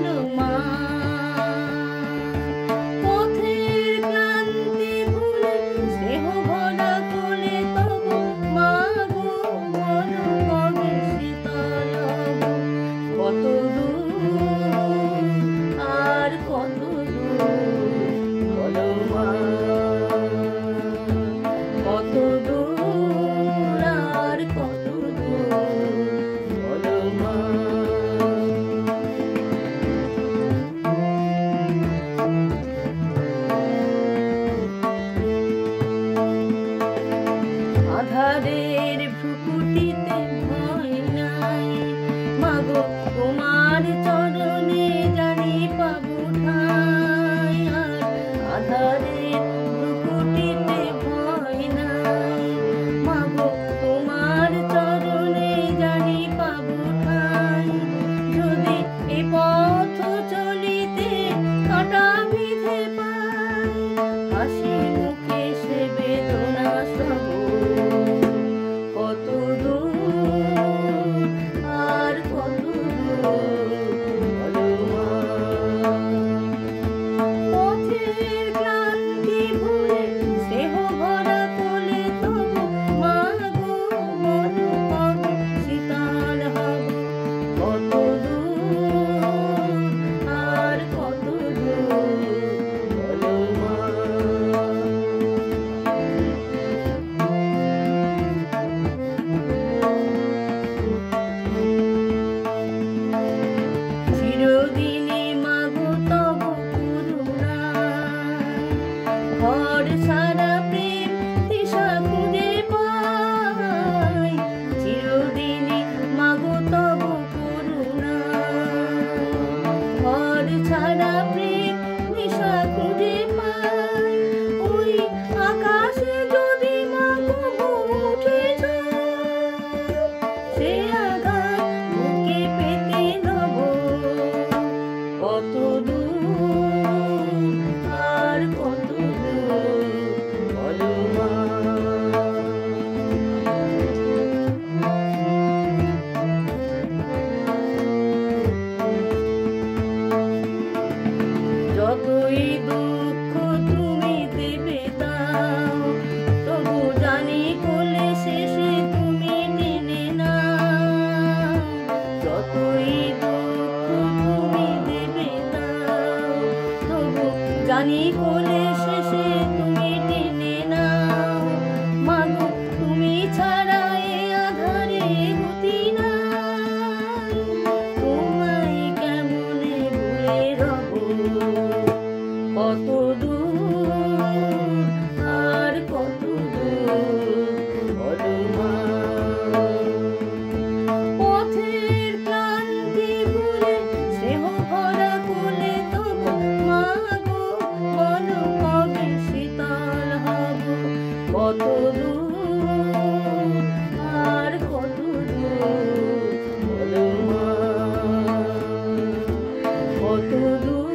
বলো মা। পথের ক্লান্তি ভুলে স্নেহ ভরা কোলে তবু মা গো বলো কবে শীতল হব। কত দূর আর কত দূর বলো মা, কত দূর আর কত দূর বলো মা। আধারের ভ্রুকুটিতে ভয় নাই মাগো তোমার চরণে জানি পাবো ঠাঁই। আর আধারের ভ্রুকুটিতে ভয় নাই মাগো তোমার চরণে জানি পাবো ঠাঁই। যদি এ পথ চলিতে কাঁটা বিঁধে পাই হাসি মুখে সে বেদনা সব। কত দূর আর কত দূর বলো মা। পথের ক্লান্তি ভুলে স্নেহ ভরা কোলে তবু মা গো বলো কবে শীতল হব। কত দূর আর কত দূর বলো মা। চিরদিনই মাগো তব করুণা ঘর সারা প্রেম দিশা খুঁজে পাই। চিরদিনই মাগো তব করুণা ঘর সারা প্রেম দিশা খুঁজে পাই। ওই আকাশে যদি মাগো উঠে যায় সে আঘাত বুকে পেতে নব। কত দূর আর কত দূর বলো মা। যতই দুঃখ তুমি দেবে দাও তবু জানি কোলে শেষে তুমি টেনে নাও। যতই দুঃখ তুমি দেবে দাও তবু জানি কোলে শেষে তুমি টেনে নাও। মাগো তুমি ছাড়া এ আধারে গতি নাই তোমায় কেমনে ভুলে রব। কত দূর আর কত দূর বলো মা। পথের ক্লান্তি ভুলে স্নেহ ভরা কোলে তবু মা গো বলো কবে শীতল হব। কত দূর আর কত দূর বলো মা, কত দূর।